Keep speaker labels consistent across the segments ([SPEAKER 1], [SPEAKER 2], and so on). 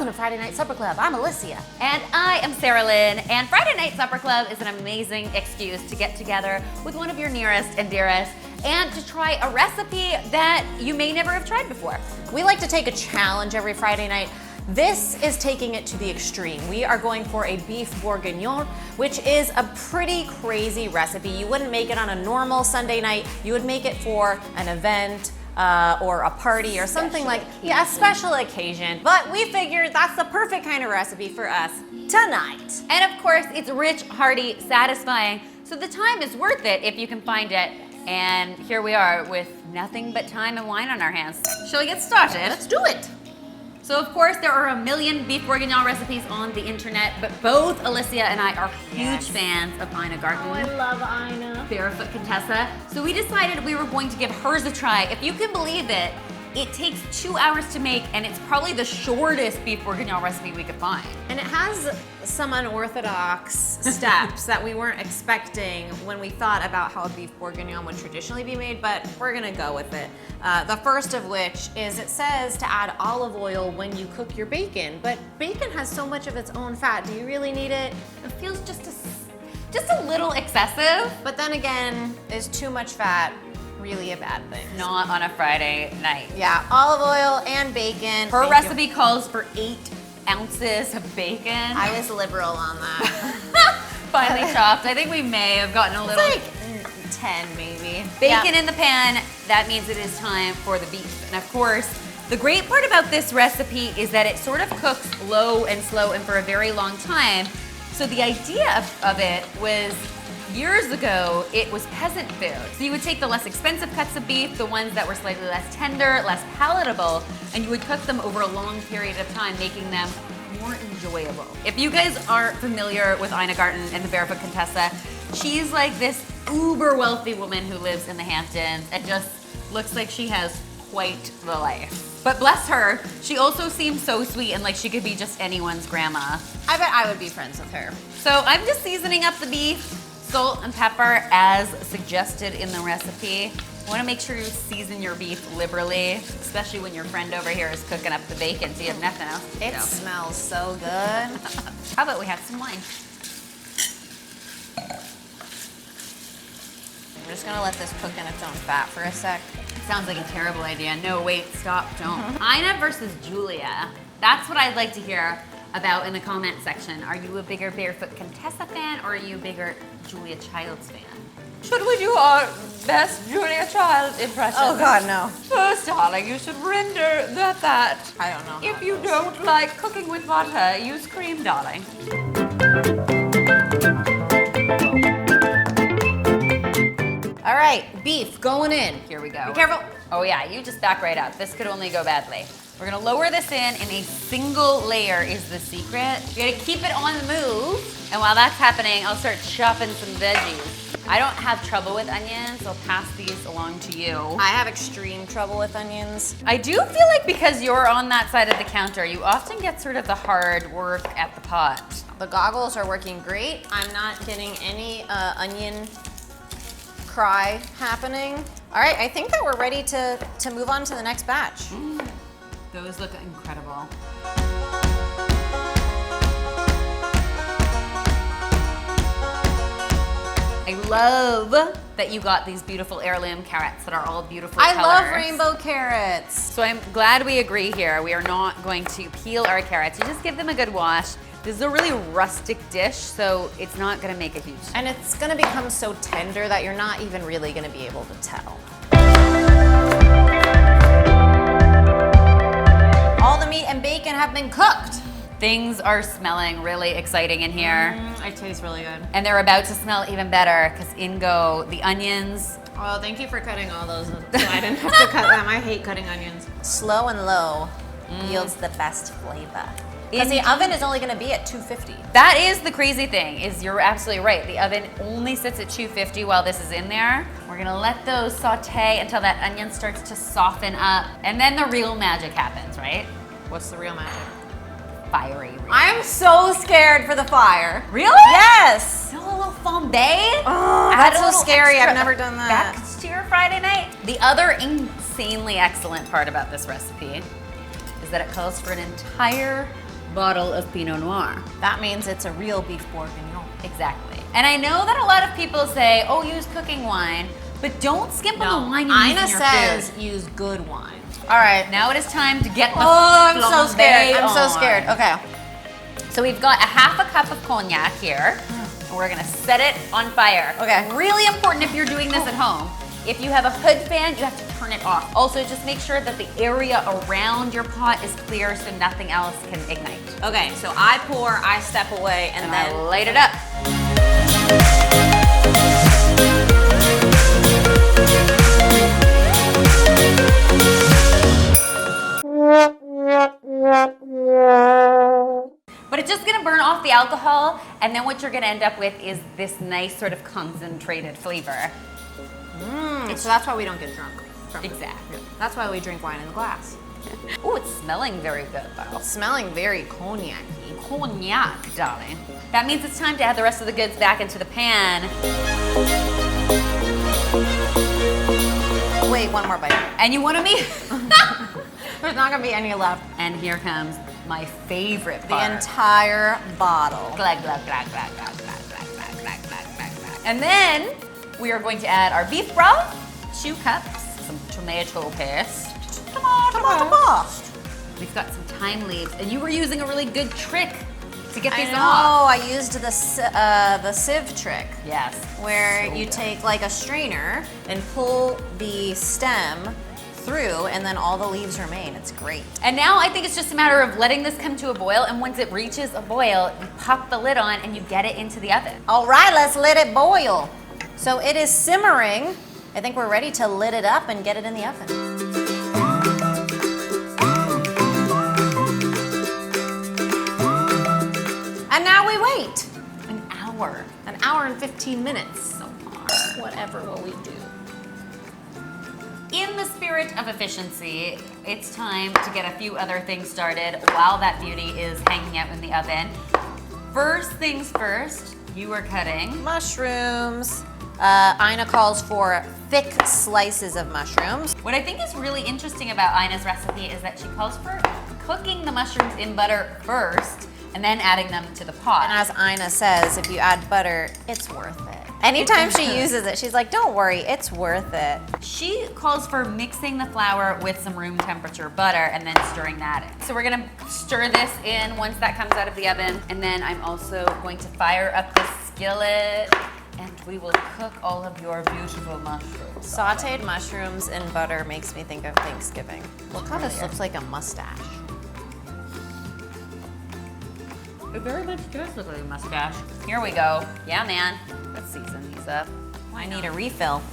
[SPEAKER 1] Welcome to Friday Night Supper Club. I'm Alicia.
[SPEAKER 2] And I am Sarah Lynn, and Friday Night Supper Club is an amazing excuse to get together with one of your nearest and dearest and to try a recipe that you may never have tried before.
[SPEAKER 1] We like to take a challenge every Friday night. This is taking it to the extreme. We are going for a beef bourguignon, which is a pretty crazy recipe. You wouldn't make it on a normal Sunday night. You would make it for an event, or a party or something like, a special occasion. But we figured that's the perfect kind of recipe for us tonight.
[SPEAKER 2] And of course, it's rich, hearty, satisfying, so the time is worth it if you can find it. And here we are with nothing but time and wine on our hands. Shall we get started?
[SPEAKER 1] Let's do it.
[SPEAKER 2] So of course, there are a million beef bourguignon recipes on the internet, but both Alicia and I are huge fans of Ina Garten.
[SPEAKER 1] Oh, I love Ina.
[SPEAKER 2] Barefoot Contessa. So we decided we were going to give hers a try. If you can believe it, it takes 2 hours to make, and it's probably the shortest beef bourguignon recipe we could find.
[SPEAKER 1] And it has some unorthodox steps that we weren't expecting when we thought about how a beef bourguignon would traditionally be made, but we're gonna go with it. The first of which is it says to add olive oil when you cook your bacon, but bacon has so much of its own fat. Do you really need it?
[SPEAKER 2] It feels just a little excessive.
[SPEAKER 1] But then again, is too much fat really a bad thing?
[SPEAKER 2] Not on a Friday night.
[SPEAKER 1] Yeah, olive oil and bacon.
[SPEAKER 2] Her recipe calls for 8 ounces of bacon.
[SPEAKER 1] I was liberal on that.
[SPEAKER 2] Finely chopped. I think we may have gotten a little.
[SPEAKER 1] It's like 10 maybe.
[SPEAKER 2] Bacon in the pan, that means it is time for the beef. And of course, the great part about this recipe is that it sort of cooks low and slow and for a very long time. So the idea of it was, years ago, it was peasant food. So you would take the less expensive cuts of beef, the ones that were slightly less tender, less palatable, and you would cook them over a long period of time, making them more enjoyable. If you guys aren't familiar with Ina Garten and the Barefoot Contessa, she's like this uber wealthy woman who lives in the Hamptons and just looks like she has quite the life. But bless her, she also seems so sweet and like she could be just anyone's grandma.
[SPEAKER 1] I bet I would be friends with her.
[SPEAKER 2] So I'm just seasoning up the beef. Salt and pepper as suggested in the recipe. You want to make sure you season your beef liberally, especially when your friend over here is cooking up the bacon so you have nothing else to do.
[SPEAKER 1] It smells so good.
[SPEAKER 2] How about we have some wine?
[SPEAKER 1] I'm just gonna let this cook in its own fat for a sec.
[SPEAKER 2] Sounds like a terrible idea. No, wait, stop, don't. Ina versus Julia. That's what I'd like to hear about in the comment section. Are you a bigger Barefoot Contessa fan or are you a bigger Julia Childs fan? Should we do our best Julia Childs impression?
[SPEAKER 1] Oh God, no.
[SPEAKER 2] First, darling, you should render that.
[SPEAKER 1] I don't know.
[SPEAKER 2] If you don't like cooking with butter, use cream, darling.
[SPEAKER 1] All right, beef going in.
[SPEAKER 2] Here we go.
[SPEAKER 1] Be careful.
[SPEAKER 2] Oh yeah, you just back right up. This could only go badly. We're gonna lower this in a single layer is the secret. You gotta keep it on the move. And while that's happening, I'll start chopping some veggies. I don't have trouble with onions, so I'll pass these along to you.
[SPEAKER 1] I have extreme trouble with onions.
[SPEAKER 2] I do feel like because you're on that side of the counter, you often get sort of the hard work at the pot.
[SPEAKER 1] The goggles are working great. I'm not getting any onion cry happening. All right, I think that we're ready to move on to the next batch.
[SPEAKER 2] Those look incredible. I love that you got these beautiful heirloom carrots that are all beautiful colors.
[SPEAKER 1] I love rainbow carrots.
[SPEAKER 2] So I'm glad we agree here. We are not going to peel our carrots. You just give them a good wash. This is a really rustic dish, so it's not gonna make a huge difference.
[SPEAKER 1] And it's gonna become so tender that you're not even really gonna be able to tell. All the meat and bacon have been cooked.
[SPEAKER 2] Things are smelling really exciting in here.
[SPEAKER 1] It tastes really good.
[SPEAKER 2] And they're about to smell even better because in go the onions.
[SPEAKER 1] Oh, thank you for cutting all those so I didn't have to cut them. I hate cutting onions. Slow and low yields the best flavor. Because the oven is only gonna be at 250.
[SPEAKER 2] That is the crazy thing, is you're absolutely right. The oven only sits at 250 while this is in there. We're gonna let those saute until that onion starts to soften up. And then the real magic happens, right?
[SPEAKER 1] What's the real magic?
[SPEAKER 2] Fiery.
[SPEAKER 1] I'm so scared for the fire.
[SPEAKER 2] Really?
[SPEAKER 1] Yes!
[SPEAKER 2] A little flambe?
[SPEAKER 1] Oh,
[SPEAKER 2] Add
[SPEAKER 1] that's
[SPEAKER 2] a
[SPEAKER 1] so
[SPEAKER 2] little
[SPEAKER 1] scary. I've
[SPEAKER 2] extra
[SPEAKER 1] never done that.
[SPEAKER 2] Back to your Friday night. The other insanely excellent part about this recipe is that it calls for an entire bottle of Pinot Noir.
[SPEAKER 1] That means it's a real beef bourguignon.
[SPEAKER 2] Exactly. And I know that a lot of people say, oh, use cooking wine, but don't skimp on the wine you use
[SPEAKER 1] Ina
[SPEAKER 2] in your
[SPEAKER 1] says
[SPEAKER 2] food.
[SPEAKER 1] use good wine. All right.
[SPEAKER 2] Now it is time to get the
[SPEAKER 1] I'm so scared. I'm so
[SPEAKER 2] on.
[SPEAKER 1] scared. Okay.
[SPEAKER 2] So we've got a half a cup of cognac here. And we're gonna set it on fire.
[SPEAKER 1] Okay.
[SPEAKER 2] Really important if you're doing this at home. If you have a hood fan, you have to turn it off. Also, just make sure that the area around your pot is clear so nothing else can ignite.
[SPEAKER 1] Okay, so I pour, I step away, and then
[SPEAKER 2] I light it up. But it's just gonna burn off the alcohol, and then what you're gonna end up with is this nice sort of concentrated flavor.
[SPEAKER 1] So that's why we don't get drunk. From it.
[SPEAKER 2] Exactly.
[SPEAKER 1] That's why we drink wine in the glass.
[SPEAKER 2] Oh, it's smelling very good though.
[SPEAKER 1] It's smelling very cognac-y.
[SPEAKER 2] Cognac, darling. That means it's time to add the rest of the goods back into the pan.
[SPEAKER 1] Wait, one more bite.
[SPEAKER 2] And you want me?
[SPEAKER 1] There's not gonna be any left.
[SPEAKER 2] And here comes my favorite
[SPEAKER 1] The
[SPEAKER 2] part.
[SPEAKER 1] entire bottle.
[SPEAKER 2] Glug, glug, glug, glug, glug, glug, glug, glug, glug, glug, glug, glug. And then we are going to add our beef broth, 2 cups, some tomato paste.
[SPEAKER 1] Tomato paste.
[SPEAKER 2] We've got some thyme leaves, and you were using a really good trick to get
[SPEAKER 1] I
[SPEAKER 2] these
[SPEAKER 1] know.
[SPEAKER 2] off.
[SPEAKER 1] I used the sieve trick,
[SPEAKER 2] Yes.
[SPEAKER 1] where
[SPEAKER 2] So
[SPEAKER 1] you
[SPEAKER 2] good.
[SPEAKER 1] take like a strainer and pull the stem through, and then all the leaves remain. It's great.
[SPEAKER 2] And now I think it's just a matter of letting this come to a boil, and once it reaches a boil, you pop the lid on and you get it into the oven.
[SPEAKER 1] All right, let's let it boil. So it is simmering. I think we're ready to lid it up and get it in the oven. And now we wait.
[SPEAKER 2] An hour.
[SPEAKER 1] An hour and 15 minutes.
[SPEAKER 2] So far.
[SPEAKER 1] Whatever will we do?
[SPEAKER 2] In the spirit of efficiency, it's time to get a few other things started while that beauty is hanging out in the oven. First things first, you are cutting.
[SPEAKER 1] Mushrooms. Ina calls for thick slices of mushrooms.
[SPEAKER 2] What I think is really interesting about Ina's recipe is that she calls for cooking the mushrooms in butter first and then adding them to the pot.
[SPEAKER 1] And as Ina says, if you add butter, it's worth it. Anytime she uses it, she's like, don't worry, it's worth it.
[SPEAKER 2] She calls for mixing the flour with some room temperature butter and then stirring that in. So we're gonna stir this in once that comes out of the oven. And then I'm also going to fire up the skillet and we will cook all of your beautiful mushrooms.
[SPEAKER 1] Sauteed mushrooms in butter makes me think of Thanksgiving. Look how this looks like a mustache.
[SPEAKER 2] It very much does look like a mustache. Here we go. Yeah, man. Let's season these up.
[SPEAKER 1] I need a refill.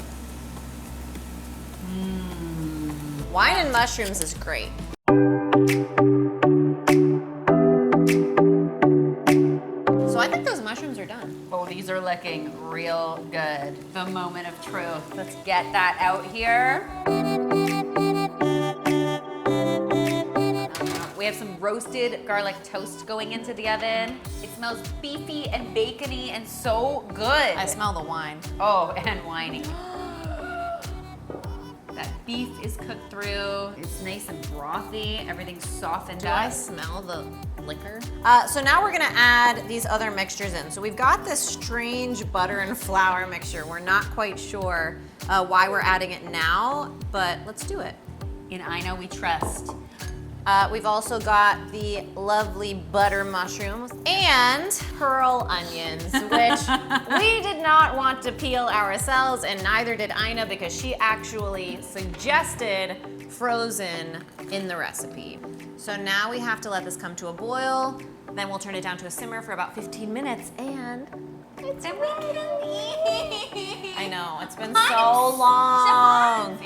[SPEAKER 1] Wine and mushrooms is great. So I think those mushrooms are done.
[SPEAKER 2] Oh, these are looking real good. The moment of truth. Let's get that out here. We have some roasted garlic toast going into the oven. It smells beefy and bacony and so good.
[SPEAKER 1] I smell the wine.
[SPEAKER 2] Oh, and winey. That beef is cooked through. It's nice and brothy. Everything's softened
[SPEAKER 1] Do
[SPEAKER 2] up.
[SPEAKER 1] I smell the liquor? So now we're gonna add these other mixtures in. So we've got this strange butter and flour mixture. We're not quite sure why we're adding it now, but let's do it.
[SPEAKER 2] In Ina, we trust.
[SPEAKER 1] We've also got the lovely butter mushrooms and pearl onions, which we did not want to peel ourselves, and neither did Ina because she actually suggested frozen in the recipe. So now we have to let this come to a boil, then we'll turn it down to a simmer for about 15 minutes, and it's ready to eat. I know, it's been so long.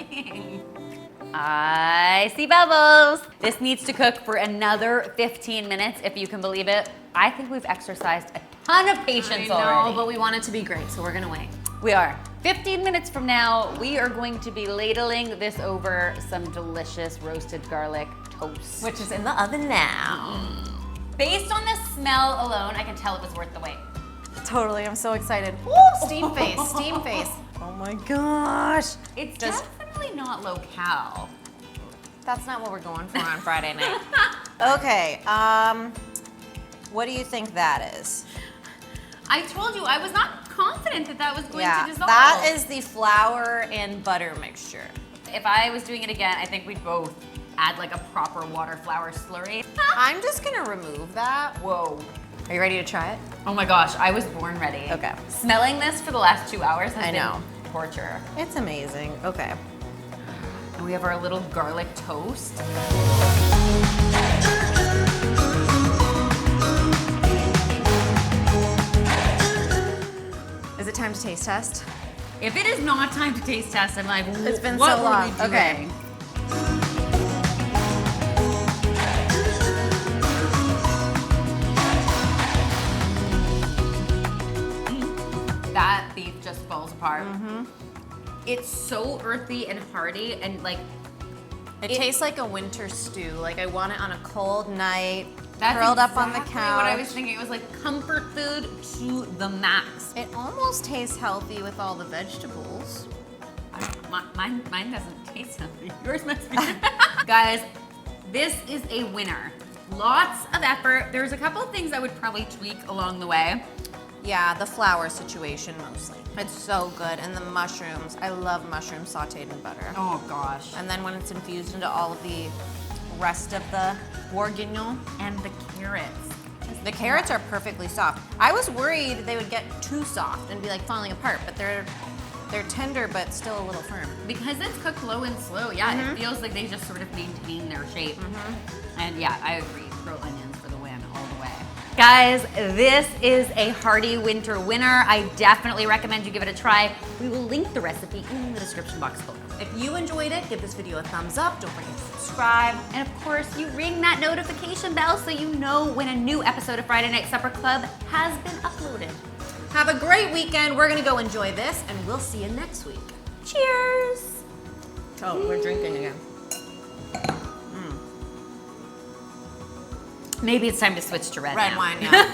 [SPEAKER 2] I see bubbles. This needs to cook for another 15 minutes, if you can believe it. I think we've exercised a ton of patience already.
[SPEAKER 1] But we want it to be great, so we're gonna wait.
[SPEAKER 2] We are. 15 minutes from now, we are going to be ladling this over some delicious roasted garlic toast.
[SPEAKER 1] Which is in the oven now.
[SPEAKER 2] Based on the smell alone, I can tell it was worth the wait.
[SPEAKER 1] Totally, I'm so excited. Woo, steam face, steam face. Oh my gosh.
[SPEAKER 2] It's
[SPEAKER 1] Just-
[SPEAKER 2] definitely not low-cal.
[SPEAKER 1] That's not what we're going for on Friday night. Okay, What do you think that is?
[SPEAKER 2] I told you I was not confident that that was going to dissolve.
[SPEAKER 1] That is the flour and butter mixture.
[SPEAKER 2] If I was doing it again, I think we'd both add like a proper water flour slurry.
[SPEAKER 1] I'm just gonna remove that.
[SPEAKER 2] Whoa.
[SPEAKER 1] Are you ready to try it?
[SPEAKER 2] Oh my gosh, I was born ready.
[SPEAKER 1] Okay.
[SPEAKER 2] Smelling this for the last 2 hours has
[SPEAKER 1] know.
[SPEAKER 2] been torture.
[SPEAKER 1] It's amazing. Okay.
[SPEAKER 2] And we have our little garlic toast.
[SPEAKER 1] Is it time to taste test?
[SPEAKER 2] If it is not time to taste test, I'm like,
[SPEAKER 1] It's been
[SPEAKER 2] what
[SPEAKER 1] so
[SPEAKER 2] were
[SPEAKER 1] long.
[SPEAKER 2] we doing?
[SPEAKER 1] Okay.
[SPEAKER 2] That beef just falls apart. It's so earthy and hearty and like
[SPEAKER 1] It tastes like a winter stew. Like I want it on a cold night,
[SPEAKER 2] that's
[SPEAKER 1] curled up on the
[SPEAKER 2] exactly
[SPEAKER 1] couch.
[SPEAKER 2] what I was thinking. It was like comfort food to the max.
[SPEAKER 1] It almost tastes healthy with all the vegetables.
[SPEAKER 2] Mine doesn't taste healthy. Yours must be. Guys, this is a winner. Lots of effort. There's a couple of things I would probably tweak along the way.
[SPEAKER 1] Yeah, the flour situation mostly. It's so good. And the mushrooms. I love mushrooms sauteed in butter.
[SPEAKER 2] Oh gosh.
[SPEAKER 1] And then when it's infused into all of the rest of the bourguignon.
[SPEAKER 2] And the carrots.
[SPEAKER 1] The carrots are perfectly soft. I was worried they would get too soft and be like falling apart, but they're tender but still a little firm.
[SPEAKER 2] Because it's cooked low and slow, yeah, it feels like they just sort of maintain their shape. And yeah, I agree. Throw onions for the win all the way. Guys, this is a hearty winter winner. I definitely recommend you give it a try. We will link the recipe in the description box below.
[SPEAKER 1] If you enjoyed it, give this video a thumbs up. Don't forget to subscribe.
[SPEAKER 2] And of course, you ring that notification bell so you know when a new episode of Friday Night Supper Club has been uploaded.
[SPEAKER 1] Have a great weekend. We're gonna go enjoy this, and we'll see you next week.
[SPEAKER 2] Cheers!
[SPEAKER 1] Oh, we're drinking again.
[SPEAKER 2] Maybe it's time to switch to red
[SPEAKER 1] Red
[SPEAKER 2] now.
[SPEAKER 1] wine, yeah.